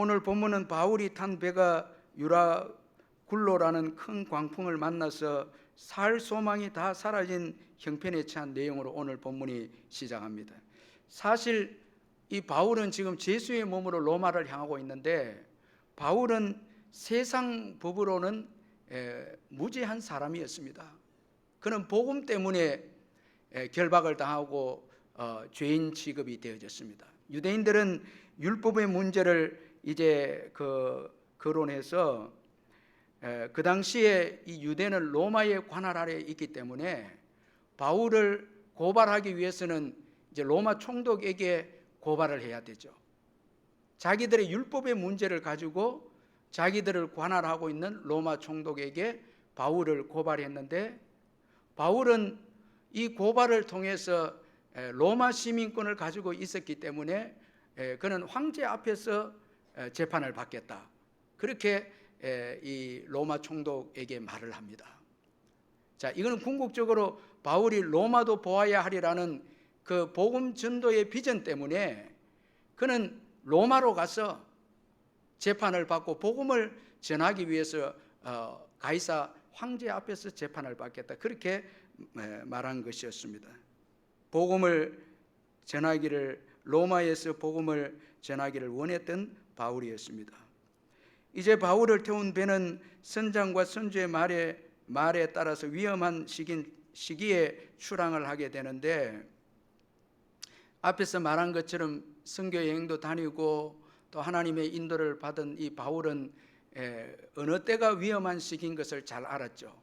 오늘 본문은 바울이 탄 배가 유라굴로라는 큰 광풍을 만나서 살 소망이 다 사라진 형편에 처한 내용으로 오늘 본문이 시작합니다. 사실 이 바울은 지금 제수의 몸으로 로마를 향하고 있는데, 바울은 세상 법으로는 무죄한 사람이었습니다. 그는 복음 때문에 결박을 당하고 죄인 취급이 되어졌습니다. 유대인들은 율법의 문제를 이제 거론해서 그 당시에 이 유대는 로마의 관할 아래에 있기 때문에 바울을 고발하기 위해서는 이제 로마 총독에게 고발을 해야 되죠. 자기들의 율법의 문제를 가지고 자기들을 관할하고 있는 로마 총독에게 바울을 고발했는데, 바울은 이 고발을 통해서 로마 시민권을 가지고 있었기 때문에 그는 황제 앞에서 재판을 받겠다, 그렇게 이 로마 총독에게 말을 합니다. 자, 이거는 궁극적으로 바울이 로마도 보아야 하리라는 그 복음 전도의 비전 때문에 그는 로마로 가서 재판을 받고 복음을 전하기 위해서 가이사 황제 앞에서 재판을 받겠다, 그렇게 말한 것이었습니다. 복음을 전하기를, 로마에서 복음을 전하기를 원했던 바울이었습니다. 이제 바울을 태운 배는 선장과 선주의 말에 따라서 위험한 시기에 출항을 하게 되는데, 앞에서 말한 것처럼 선교 여행도 다니고 또 하나님의 인도를 받은 이 바울은 어느 때가 위험한 시기인 것을 잘 알았죠.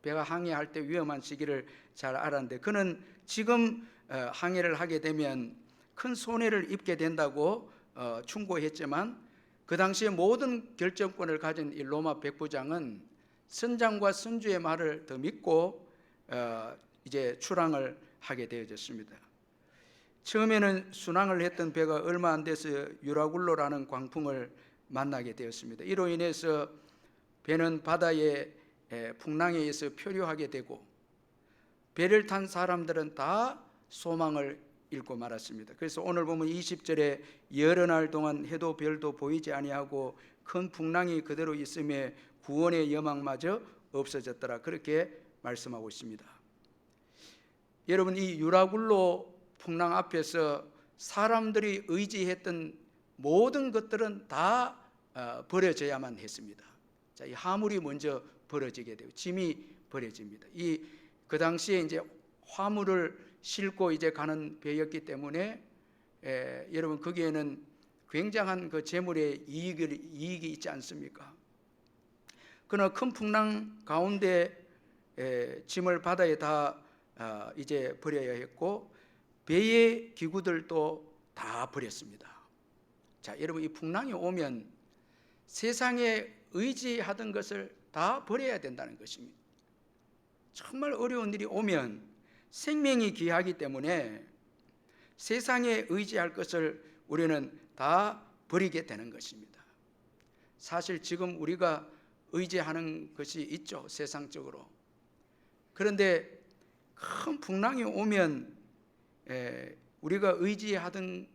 배가 항해할 때 위험한 시기를 잘 알았는데, 그는 지금 항해를 하게 되면 큰 손해를 입게 된다고 충고했지만, 그 당시에 모든 결정권을 가진 이 로마 백부장은 선장과 선주의 말을 더 믿고 이제 출항을 하게 되어졌습니다. 처음에는 순항을 했던 배가 얼마 안 돼서 유라굴로라는 광풍을 만나게 되었습니다. 이로 인해서 배는 바다의 풍랑에 의해서 표류하게 되고, 배를 탄 사람들은 다 소망을 잃고 말았습니다. 그래서 오늘 보면 20절에 여러 날 동안 해도 별도 보이지 아니하고 큰 풍랑이 그대로 있음에 구원의 여망마저 없어졌더라, 그렇게 말씀하고 있습니다. 여러분, 이 유라굴로 풍랑 앞에서 사람들이 의지했던 모든 것들은 다 버려져야만 했습니다. 자, 이 화물이 먼저 버려지게 되고 짐이 버려집니다. 그 당시에 이제 화물을 싣고 이제 가는 배였기 때문에 여러분, 거기에는 굉장한 그 재물의 이익이 있지 않습니까? 그러나 큰 풍랑 가운데 짐을 바다에 다 이제 버려야 했고, 배의 기구들도 다 버렸습니다. 자, 여러분, 이 풍랑이 오면 세상에 의지하던 것을 다 버려야 된다는 것입니다. 정말 어려운 일이 오면 생명이 귀하기 때문에 세상에 의지할 것을 우리는 다 버리게 되는 것입니다. 사실 지금 우리가 의지하는 것이 있죠, 세상적으로. 그런데 큰 풍랑이 오면 우리가 의지하던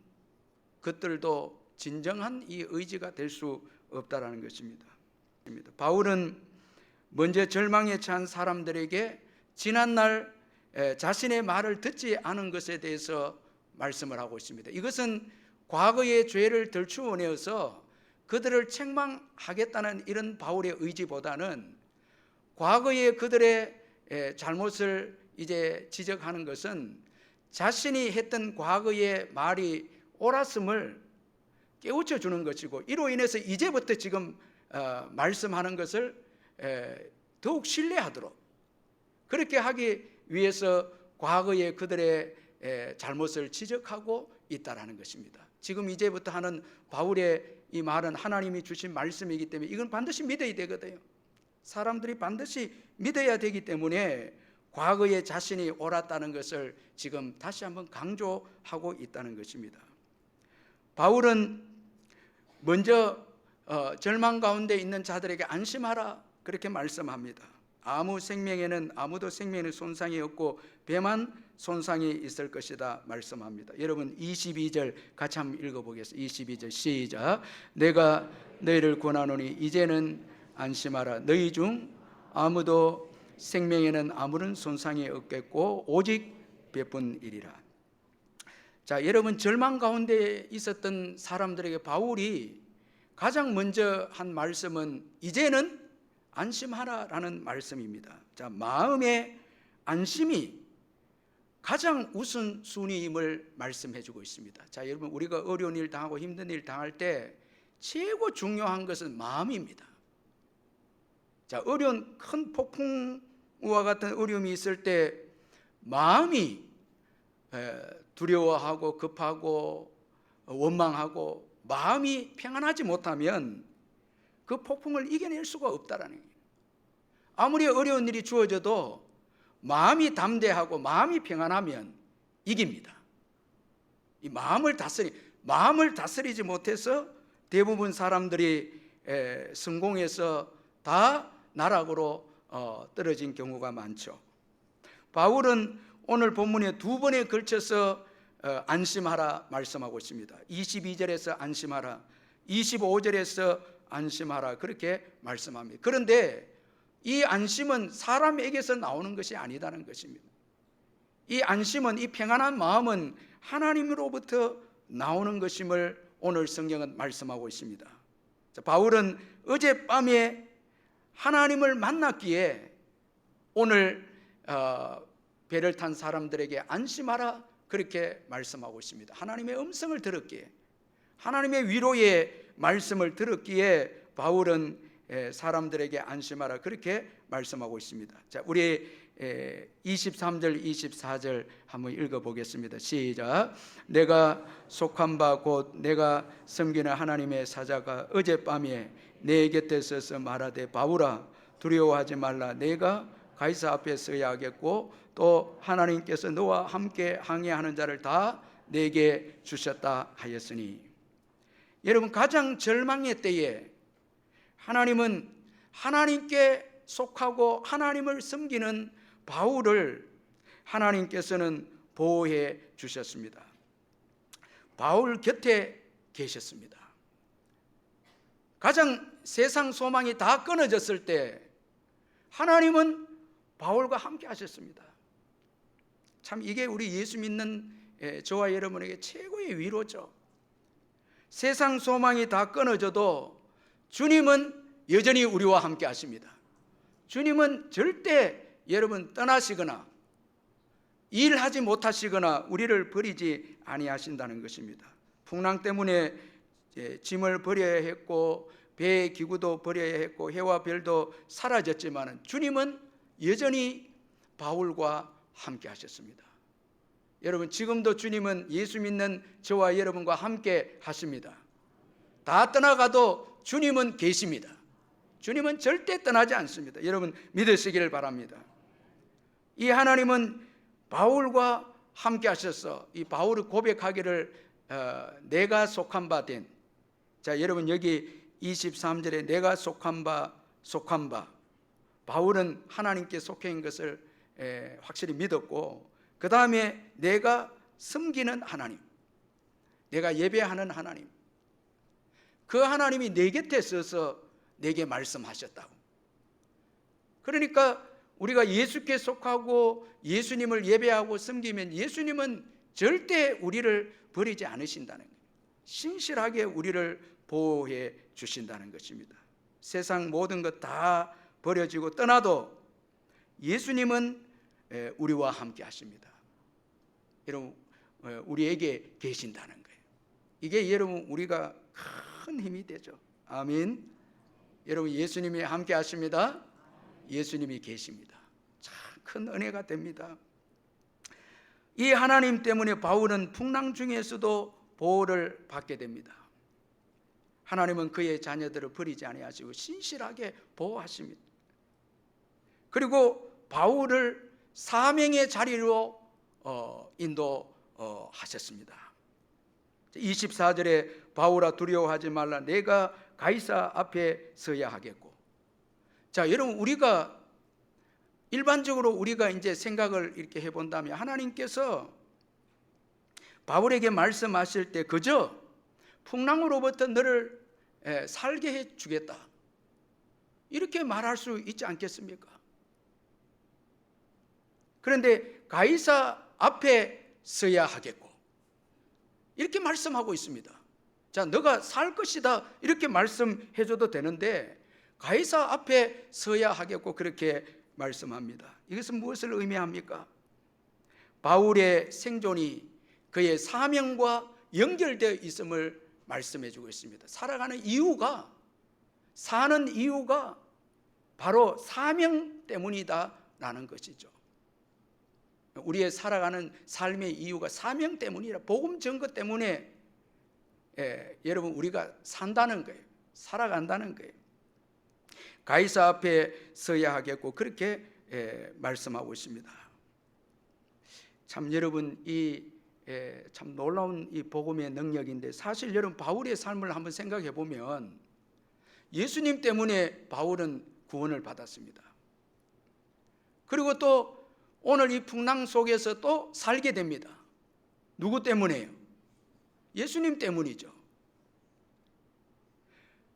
것들도 진정한 이 의지가 될 수 없다라는 것입니다. 바울은 먼저 절망에 처한 사람들에게 지난날 자신의 말을 듣지 않은 것에 대해서 말씀을 하고 있습니다. 이것은 과거의 죄를 덜추어내어서 그들을 책망하겠다는 이런 바울의 의지보다는, 과거의 그들의 잘못을 이제 지적하는 것은 자신이 했던 과거의 말이 옳았음을 깨우쳐 주는 것이고, 이로 인해서 이제부터 지금 말씀하는 것을 더욱 신뢰하도록, 그렇게 하기 위해서 과거의 그들의 잘못을 지적하고 있다라는 것입니다. 지금 이제부터 하는 바울의 이 말은 하나님이 주신 말씀이기 때문에 이건 반드시 믿어야 되거든요. 사람들이 반드시 믿어야 되기 때문에 과거에 자신이 옳았다는 것을 지금 다시 한번 강조하고 있다는 것입니다. 바울은 먼저 절망 가운데 있는 자들에게 안심하라, 그렇게 말씀합니다. 아무도 생명에는 손상이 없고 배만 손상이 있을 것이다 말씀합니다. 여러분 22절 같이 한번 읽어보겠습니다. 22절 시작. 내가 너희를 권하노니 이제는 안심하라. 너희 중 아무도 생명에는 아무런 손상이 없겠고 오직 베푼이리라. 자, 여러분 절망 가운데 있었던 사람들에게 바울이 가장 먼저 한 말씀은 이제는 안심하라라는 말씀입니다. 자, 마음의 안심이 가장 우선순위임을 말씀해 주고 있습니다. 자, 여러분 우리가 어려운 일 당하고 힘든 일 당할 때 최고 중요한 것은 마음입니다. 자, 어려운 큰 폭풍과 같은 어려움이 있을 때 마음이 두려워하고 급하고 원망하고 마음이 평안하지 못하면 그 폭풍을 이겨낼 수가 없다라는 거예요. 아무리 어려운 일이 주어져도 마음이 담대하고 마음이 평안하면 이깁니다. 이 마음을 다스리지 못해서 대부분 사람들이 성공해서 다 나락으로 떨어진 경우가 많죠. 바울은 오늘 본문에 두 번에 걸쳐서 안심하라 말씀하고 있습니다. 22절에서 안심하라, 25절에서 안심하라 그렇게 말씀합니다. 그런데 이 안심은 사람에게서 나오는 것이 아니다는 것입니다. 이 안심은, 이 평안한 마음은 하나님으로부터 나오는 것임을 오늘 성경은 말씀하고 있습니다. 자, 바울은 어젯밤에 하나님을 만났기에 오늘 배를 탄 사람들에게 안심하라 그렇게 말씀하고 있습니다. 하나님의 음성을 들었기에, 하나님의 위로의 말씀을 들었기에 바울은 사람들에게 안심하라 그렇게 말씀하고 있습니다. 자, 우리 23절 24절 한번 읽어보겠습니다. 시작. 내가 속한 바 곧 내가 섬기는 하나님의 사자가 어젯밤에 내 곁에 서서 말하되 바울아 두려워하지 말라. 내가 가이사 앞에 서야 하겠고 또 하나님께서 너와 함께 항해하는 자를 다 내게 주셨다 하였으니. 여러분 가장 절망의 때에 하나님은 하나님께 속하고 하나님을 섬기는 바울을 하나님께서는 보호해 주셨습니다. 바울 곁에 계셨습니다. 가장 세상 소망이 다 끊어졌을 때 하나님은 바울과 함께 하셨습니다. 참 이게 우리 예수 믿는 저와 여러분에게 최고의 위로죠. 세상 소망이 다 끊어져도 주님은 여전히 우리와 함께 하십니다. 주님은 절대 여러분 떠나시거나 일하지 못하시거나 우리를 버리지 아니하신다는 것입니다. 풍랑 때문에 짐을 버려야 했고 배의 기구도 버려야 했고 해와 별도 사라졌지만 주님은 여전히 바울과 함께 하셨습니다. 여러분 지금도 주님은 예수 믿는 저와 여러분과 함께 하십니다. 다 떠나가도 주님은 계십니다. 주님은 절대 떠나지 않습니다. 여러분 믿으시기를 바랍니다. 이 하나님은 바울과 함께 하셔서 이 바울이 고백하기를 내가 속한 바 된, 자 여러분 여기 23절에 내가 속한 바 바울은 하나님께 속해 있는 것을 확실히 믿었고 그 다음에 내가 섬기는 하나님, 내가 예배하는 하나님, 그 하나님이 내 곁에 서서 내게 말씀하셨다고. 그러니까 우리가 예수께 속하고 예수님을 예배하고 섬기면 예수님은 절대 우리를 버리지 않으신다는 거예요. 신실하게 우리를 보호해 주신다는 것입니다. 세상 모든 것 다 버려지고 떠나도 예수님은 우리와 함께 하십니다. 여러분 우리에게 계신다는 거예요. 이게 여러분 우리가 큰 힘이 되죠. 아멘. 여러분 예수님이 함께 하십니다. 예수님이 계십니다. 참 큰 은혜가 됩니다. 이 하나님 때문에 바울은 풍랑 중에서도 보호를 받게 됩니다. 하나님은 그의 자녀들을 버리지 아니하시고 신실하게 보호하십니다. 그리고 바울을 사명의 자리로 인도하셨습니다. 24절에 바울아 두려워하지 말라. 내가 가이사 앞에 서야 하겠고. 자 여러분 우리가 일반적으로 우리가 이제 생각을 이렇게 해본다면 하나님께서 바울에게 말씀하실 때 그저 풍랑으로부터 너를 살게 해 주겠다, 이렇게 말할 수 있지 않겠습니까? 그런데 가이사 앞에 서야 하겠고, 이렇게 말씀하고 있습니다. 자, 너가 살 것이다, 이렇게 말씀해 줘도 되는데 가이사 앞에 서야 하겠고 그렇게 말씀합니다. 이것은 무엇을 의미합니까? 바울의 생존이 그의 사명과 연결되어 있음을 말씀해 주고 있습니다. 살아가는 이유가, 사는 이유가 바로 사명 때문이다라는 것이죠. 우리의 살아가는 삶의 이유가 사명 때문이라, 복음 전거 때문에 여러분 우리가 산다는 거예요. 살아간다는 거예요. 가이사 앞에 서야 하겠고 그렇게 말씀하고 있습니다. 참 여러분 참 놀라운 이 복음의 능력인데, 사실 여러분 바울의 삶을 한번 생각해 보면 예수님 때문에 바울은 구원을 받았습니다. 그리고 또 오늘 이 풍랑 속에서 또 살게 됩니다. 누구 때문에요? 예수님 때문이죠.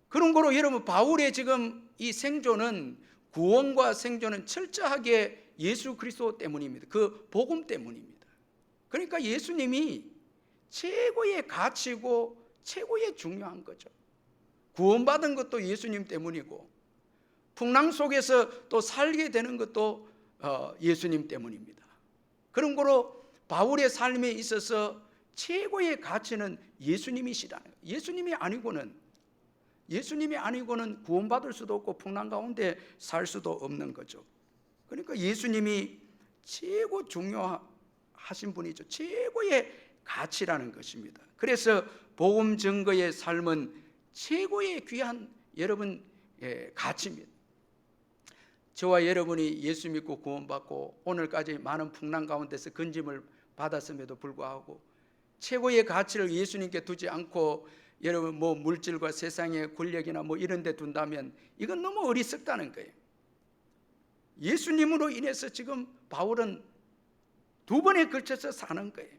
그런 거로 여러분 바울의 지금 이 생존은, 구원과 생존은 철저하게 예수 그리스도 때문입니다. 그 복음 때문입니다. 그러니까 예수님이 최고의 가치고 최고의 중요한 거죠. 구원받은 것도 예수님 때문이고 풍랑 속에서 또 살게 되는 것도 예수님 때문입니다. 그런 거로 바울의 삶에 있어서 최고의 가치는 예수님이시라는 거예요. 예수님이 아니고는 구원받을 수도 없고 풍랑 가운데 살 수도 없는 거죠. 그러니까 예수님이 최고 중요하신 분이죠. 최고의 가치라는 것입니다. 그래서 복음 증거의 삶은 최고의 귀한 여러분 가치입니다. 저와 여러분이 예수 믿고 구원받고 오늘까지 많은 풍랑 가운데서 건짐을 받았음에도 불구하고 최고의 가치를 예수님께 두지 않고 여러분 뭐 물질과 세상의 권력이나 뭐 이런 데 둔다면 이건 너무 어리석다는 거예요. 예수님으로 인해서 지금 바울은 두 번에 걸쳐서 사는 거예요.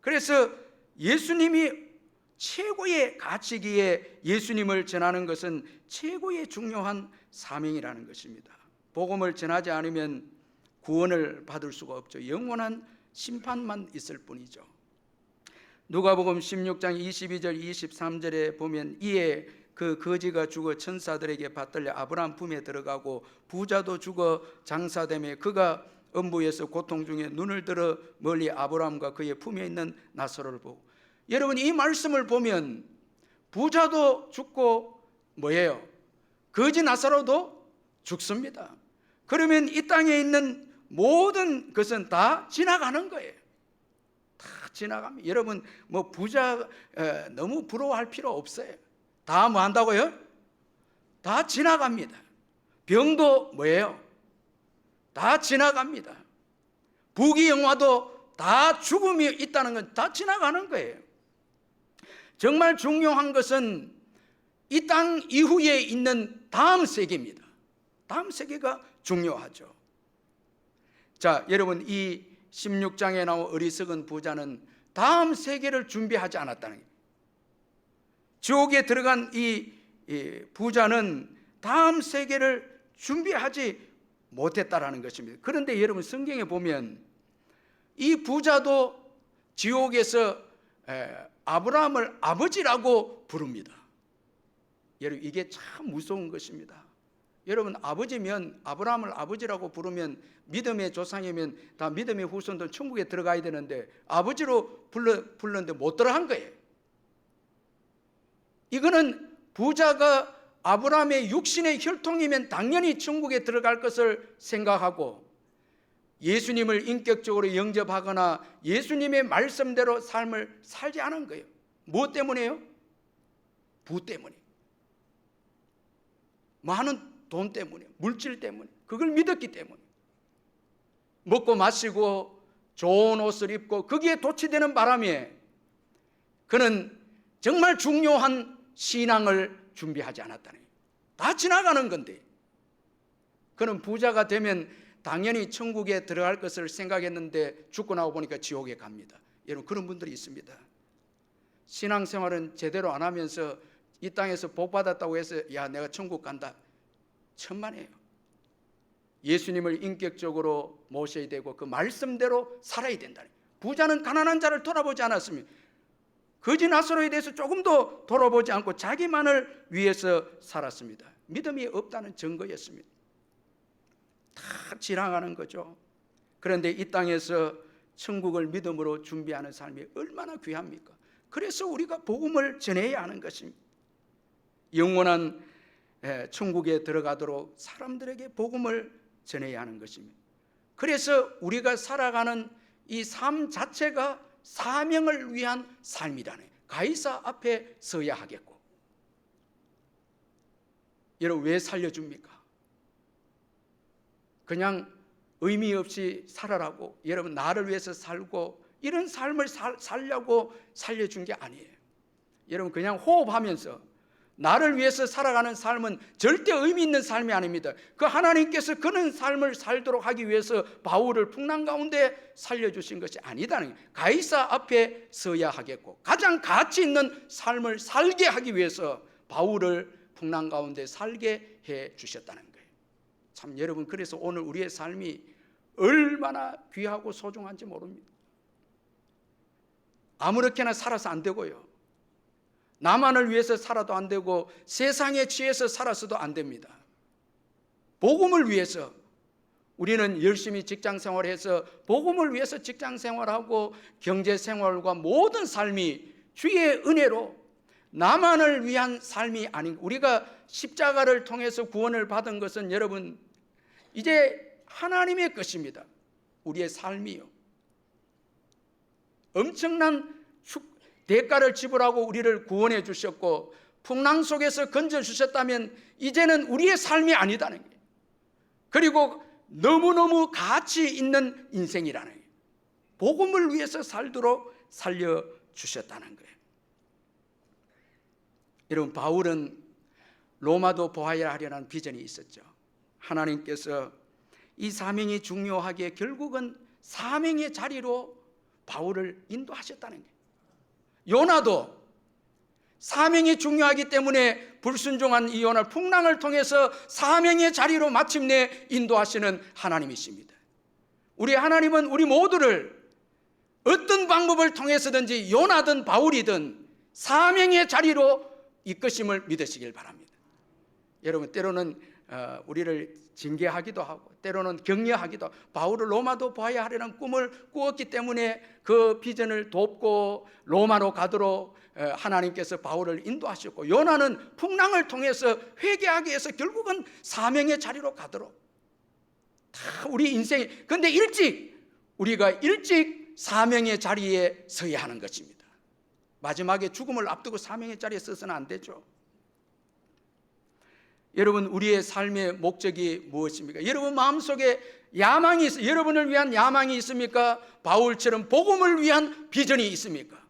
그래서 예수님이 최고의 가치기에 예수님을 전하는 것은 최고의 중요한 사명이라는 것입니다. 복음을 전하지 않으면 구원을 받을 수가 없죠. 영원한 심판만 있을 뿐이죠. 누가복음 16장 22절 23절에 보면 이에 그 거지가 죽어 천사들에게 받들려 아브라함 품에 들어가고 부자도 죽어 장사되며 그가 음부에서 고통 중에 눈을 들어 멀리 아브라함과 그의 품에 있는 나사로를 보고, 여러분 이 말씀을 보면 부자도 죽고 뭐예요? 거지 나사로도 죽습니다. 그러면 이 땅에 있는 모든 것은 다 지나가는 거예요. 다 지나갑니다. 여러분 뭐 부자 너무 부러워할 필요 없어요. 다 뭐 한다고요? 다 지나갑니다. 병도 뭐예요? 다 지나갑니다. 부귀영화도 다 죽음이 있다는 건 다 지나가는 거예요. 정말 중요한 것은 이 땅 이후에 있는 다음 세계입니다. 다음 세계가 중요하죠. 자, 여러분 이 16장에 나온 어리석은 부자는 다음 세계를 준비하지 않았다는 거예요. 지옥에 들어간 이 부자는 다음 세계를 준비하지 못했다라는 것입니다. 그런데 여러분 성경에 보면 이 부자도 지옥에서 아브라함을 아버지라고 부릅니다. 여러분 이게 참 무서운 것입니다. 여러분 아버지면, 아브라함을 아버지라고 부르면 믿음의 조상이면 다 믿음의 후손들 천국에 들어가야 되는데 아버지로 불렀는데 못 들어간 거예요. 이거는 부자가 아브라함의 육신의 혈통이면 당연히 천국에 들어갈 것을 생각하고 예수님을 인격적으로 영접하거나 예수님의 말씀대로 삶을 살지 않은 거예요. 무엇 때문에요? 부 때문에, 많은 돈 때문에, 물질 때문에, 그걸 믿었기 때문에. 먹고 마시고 좋은 옷을 입고 거기에 도취되는 바람에 그는 정말 중요한 신앙을 준비하지 않았다는 거예요. 다 지나가는 건데 그는 부자가 되면 당연히 천국에 들어갈 것을 생각했는데 죽고 나고 보니까 지옥에 갑니다. 여러분, 그런 분들이 있습니다. 신앙생활은 제대로 안 하면서 이 땅에서 복 받았다고 해서 야, 내가 천국 간다, 천만에요. 예수님을 인격적으로 모셔야 되고 그 말씀대로 살아야 된다. 부자는 가난한 자를 돌아보지 않았습니다. 거지 나사로에 대해서 조금도 돌아보지 않고 자기만을 위해서 살았습니다. 믿음이 없다는 증거였습니다. 다 지나가는 거죠. 그런데 이 땅에서 천국을 믿음으로 준비하는 삶이 얼마나 귀합니까? 그래서 우리가 복음을 전해야 하는 것입니다. 영원한 천국에 들어가도록 사람들에게 복음을 전해야 하는 것입니다. 그래서 우리가 살아가는 이 삶 자체가 사명을 위한 삶이라네. 가이사 앞에 서야 하겠고. 여러분, 왜 살려줍니까? 그냥 의미 없이 살아라고, 여러분 나를 위해서 살고 이런 삶을 살려고 살려준 게 아니에요. 여러분, 그냥 호흡하면서 나를 위해서 살아가는 삶은 절대 의미 있는 삶이 아닙니다. 그 하나님께서 그런 삶을 살도록 하기 위해서 바울을 풍랑 가운데 살려주신 것이 아니다는 거예요. 가이사 앞에 서야 하겠고 가장 가치 있는 삶을 살게 하기 위해서 바울을 풍랑 가운데 살게 해 주셨다는 거예요. 참, 여러분, 그래서 오늘 우리의 삶이 얼마나 귀하고 소중한지 모릅니다. 아무렇게나 살아서 안 되고요, 나만을 위해서 살아도 안 되고 세상에 취해서 살아서도 안 됩니다. 복음을 위해서 우리는 열심히 직장 생활해서 복음을 위해서 직장 생활하고 경제 생활과 모든 삶이 주의 은혜로 나만을 위한 삶이 아닌, 우리가 십자가를 통해서 구원을 받은 것은 여러분 이제 하나님의 것입니다. 우리의 삶이요, 엄청난 대가를 지불하고 우리를 구원해 주셨고 풍랑 속에서 건져 주셨다면 이제는 우리의 삶이 아니다는 거예요. 그리고 너무너무 가치 있는 인생이라는 거예요. 복음을 위해서 살도록 살려주셨다는 거예요. 여러분, 바울은 로마도 보아야 하려는 비전이 있었죠. 하나님께서 이 사명이 중요하게 결국은 사명의 자리로 바울을 인도하셨다는 거예요. 요나도 사명이 중요하기 때문에 불순종한 이 요나를 풍랑을 통해서 사명의 자리로 마침내 인도하시는 하나님이십니다. 우리 하나님은 우리 모두를 어떤 방법을 통해서든지 요나든 바울이든 사명의 자리로 이끄심을 믿으시길 바랍니다. 여러분, 때로는 우리를 징계하기도 하고 때로는 격려하기도 하고, 바울을 로마도 봐야 하려는 꿈을 꾸었기 때문에 그 비전을 돕고 로마로 가도록 하나님께서 바울을 인도하셨고, 요나는 풍랑을 통해서 회개하기 위해서 결국은 사명의 자리로 가도록 다 우리 인생이, 그런데 우리가 일찍 사명의 자리에 서야 하는 것입니다. 마지막에 죽음을 앞두고 사명의 자리에 서서는 안 되죠. 여러분, 우리의 삶의 목적이 무엇입니까? 여러분 마음속에 야망이 있습니까? 여러분을 위한 야망이 있습니까? 바울처럼 복음을 위한 비전이 있습니까?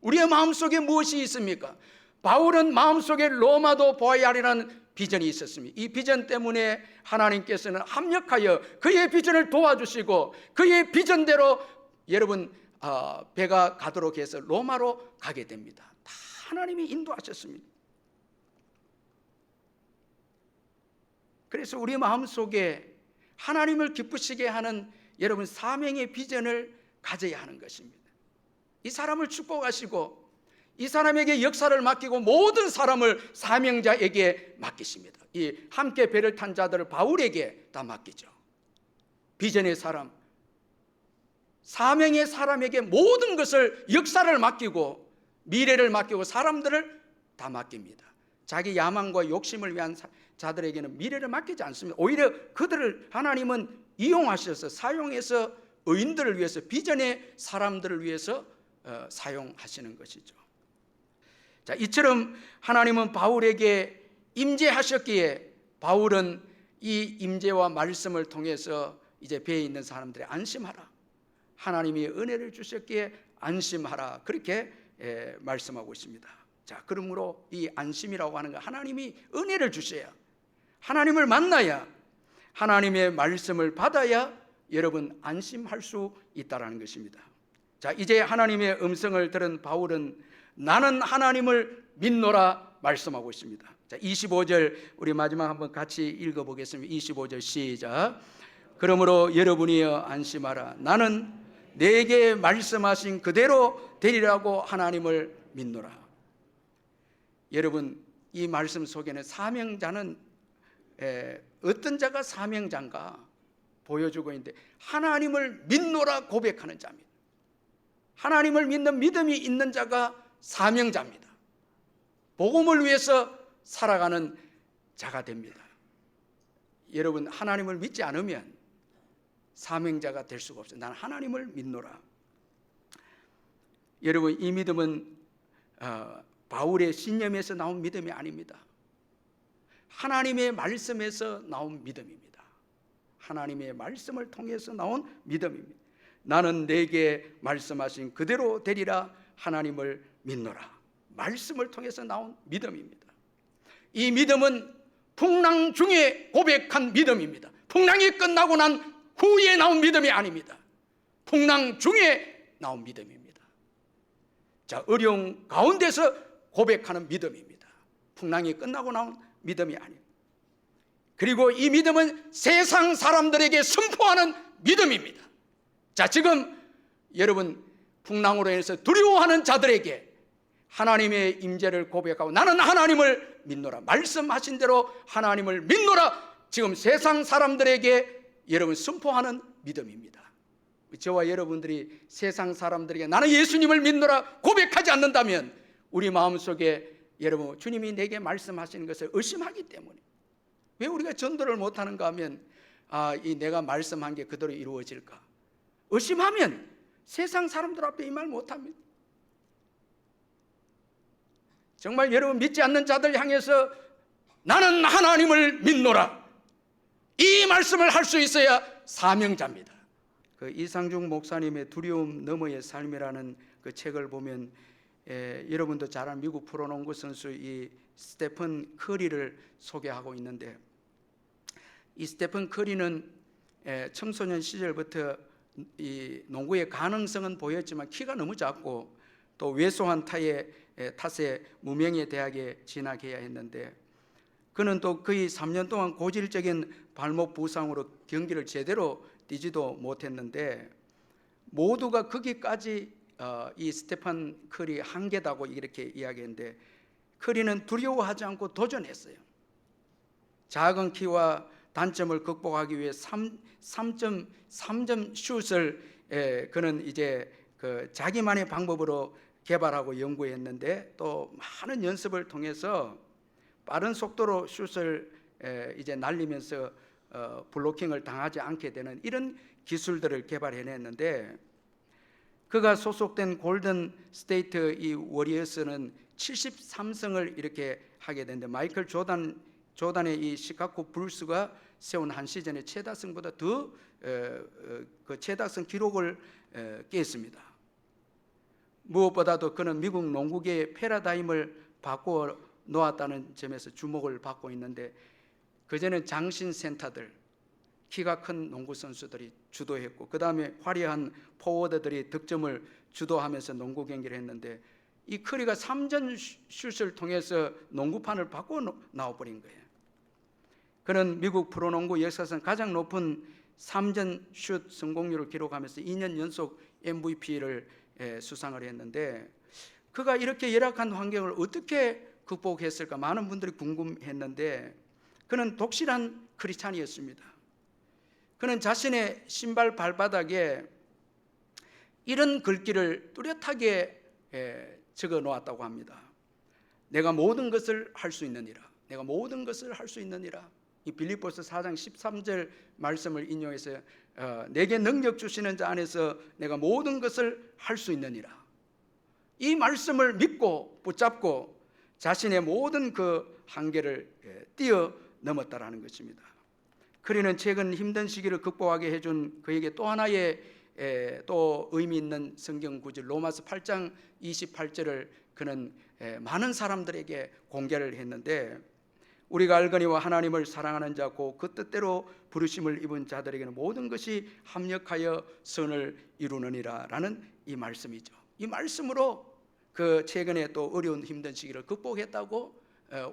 우리의 마음속에 무엇이 있습니까? 바울은 마음속에 로마도 보아야 하리라는 비전이 있었습니다. 이 비전 때문에 하나님께서는 합력하여 그의 비전을 도와주시고 그의 비전대로 여러분 배가 가도록 해서 로마로 가게 됩니다. 다 하나님이 인도하셨습니다. 그래서 우리 마음속에 하나님을 기쁘시게 하는 여러분 사명의 비전을 가져야 하는 것입니다. 이 사람을 축복하시고 이 사람에게 역사를 맡기고 모든 사람을 사명자에게 맡기십니다. 이 함께 배를 탄 자들을 바울에게 다 맡기죠. 비전의 사람, 사명의 사람에게 모든 것을, 역사를 맡기고 미래를 맡기고 사람들을 다 맡깁니다. 자기 야망과 욕심을 위한 자들에게는 미래를 맡기지 않습니다. 오히려 그들을 하나님은 이용하셔서 사용해서 의인들을 위해서, 비전의 사람들을 위해서 사용하시는 것이죠. 자, 이처럼 하나님은 바울에게 임재하셨기에 바울은 이 임재와 말씀을 통해서 이제 배에 있는 사람들이 안심하라, 하나님이 은혜를 주셨기에 안심하라, 그렇게 말씀하고 있습니다. 자, 그러므로 이 안심이라고 하는 건 하나님이 은혜를 주셔야, 하나님을 만나야, 하나님의 말씀을 받아야 여러분 안심할 수 있다라는 것입니다. 자, 이제 하나님의 음성을 들은 바울은 나는 하나님을 믿노라 말씀하고 있습니다. 자, 25절 우리 마지막 한번 같이 읽어보겠습니다. 25절 시작. 그러므로 여러분이여 안심하라. 나는 내게 말씀하신 그대로 되리라고 하나님을 믿노라. 여러분, 이 말씀 속에는 사명자는 어떤 자가 사명자인가 보여주고 있는데 하나님을 믿노라 고백하는 자입니다. 하나님을 믿는 믿음이 있는 자가 사명자입니다. 복음을 위해서 살아가는 자가 됩니다. 여러분, 하나님을 믿지 않으면 사명자가 될 수가 없어요. 나는 하나님을 믿노라. 여러분, 이 믿음은 바울의 신념에서 나온 믿음이 아닙니다. 하나님의 말씀에서 나온 믿음입니다. 하나님의 말씀을 통해서 나온 믿음입니다. 나는 내게 말씀하신 그대로 되리라 하나님을 믿노라. 말씀을 통해서 나온 믿음입니다. 이 믿음은 풍랑 중에 고백한 믿음입니다. 풍랑이 끝나고 난 후에 나온 믿음이 아닙니다. 풍랑 중에 나온 믿음입니다. 자, 어려운 가운데서 고백하는 믿음입니다. 풍랑이 끝나고 나온 믿음이 아닙니다. 그리고 이 믿음은 세상 사람들에게 선포하는 믿음입니다. 자, 지금 여러분 풍랑으로 인해서 두려워하는 자들에게 하나님의 임재를 고백하고 나는 하나님을 믿노라, 말씀하신 대로 하나님을 믿노라, 지금 세상 사람들에게 여러분 선포하는 믿음입니다. 저와 여러분들이 세상 사람들에게 나는 예수님을 믿노라 고백하지 않는다면 우리 마음속에 여러분 주님이 내게 말씀하시는 것을 의심하기 때문에, 왜 우리가 전도를 못하는가 하면 이 내가 말씀한 게 그대로 이루어질까 의심하면 세상 사람들 앞에 이 말 못합니다. 정말 여러분 믿지 않는 자들 향해서 나는 하나님을 믿노라, 이 말씀을 할 수 있어야 사명자입니다. 그 이상중 목사님의 두려움 너머의 삶이라는 그 책을 보면 여러분도 잘 아는 미국 프로농구 선수 이 스테픈 커리를 소개하고 있는데, 이 스테픈 커리는 청소년 시절부터 이 농구의 가능성은 보였지만 키가 너무 작고 또 왜소한 탓에 무명의 대학에 진학해야 했는데, 그는 또 거의 3년 동안 고질적인 발목 부상으로 경기를 제대로 뛰지도 못했는데, 모두가 거기까지 이 스테판 커리 한계다고 이렇게 이야기했는데, 커리는 두려워하지 않고 도전했어요. 작은 키와 단점을 극복하기 위해 3점 슛을 그는 이제 그 자기만의 방법으로 개발하고 연구했는데, 또 많은 연습을 통해서 빠른 속도로 슛을 이제 날리면서 블로킹을 당하지 않게 되는 이런 기술들을 개발해냈는데, 그가 소속된 골든 스테이트 이 워리어스는 73승을 이렇게 하게 되는데, 마이클 조단의 이 시카고 불스가 세운 한 시즌의 최다승보다 더 그 최다승 기록을 깼습니다. 무엇보다도 그는 미국 농구계의 패러다임을 바꾸어 놓았다는 점에서 주목을 받고 있는데, 그전엔 장신 센터들, 키가 큰 농구 선수들이 주도했고, 그 다음에 화려한 포워드들이 득점을 주도하면서 농구 경기를 했는데, 이 커리가 3점 슛을 통해서 농구판을 바꾸어 나와버린 거예요. 그는 미국 프로농구 역사상 가장 높은 3점 슛 성공률을 기록하면서 2년 연속 MVP를 수상을 했는데, 그가 이렇게 열악한 환경을 어떻게 극복했을까 많은 분들이 궁금했는데, 그는 독실한 크리스찬이었습니다. 그는 자신의 신발 발바닥에 이런 글귀를 뚜렷하게 적어 놓았다고 합니다. 내가 모든 것을 할 수 있느니라, 내가 모든 것을 할 수 있느니라. 이 빌립보서 4장 13절 말씀을 인용해서 내게 능력 주시는 자 안에서 내가 모든 것을 할 수 있느니라, 이 말씀을 믿고 붙잡고 자신의 모든 그 한계를 뛰어넘었다라는 것입니다. 커리는 최근 힘든 시기를 극복하게 해준 그에게 또 하나의 또 의미 있는 성경 구절 로마서 8장 28절을 그는 많은 사람들에게 공개를 했는데, 우리가 알거니와 하나님을 사랑하는 자고 그 뜻대로 부르심을 입은 자들에게는 모든 것이 합력하여 선을 이루느니라 라는 이 말씀이죠. 이 말씀으로 그 최근에 또 어려운 힘든 시기를 극복했다고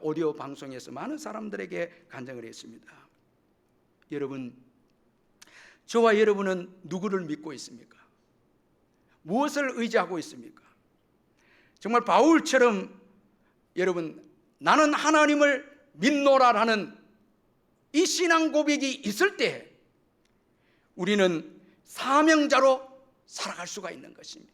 오디오 방송에서 많은 사람들에게 간증을 했습니다. 여러분, 저와 여러분은 누구를 믿고 있습니까? 무엇을 의지하고 있습니까? 정말 바울처럼 여러분, 나는 하나님을 믿노라라는 이 신앙 고백이 있을 때 우리는 사명자로 살아갈 수가 있는 것입니다.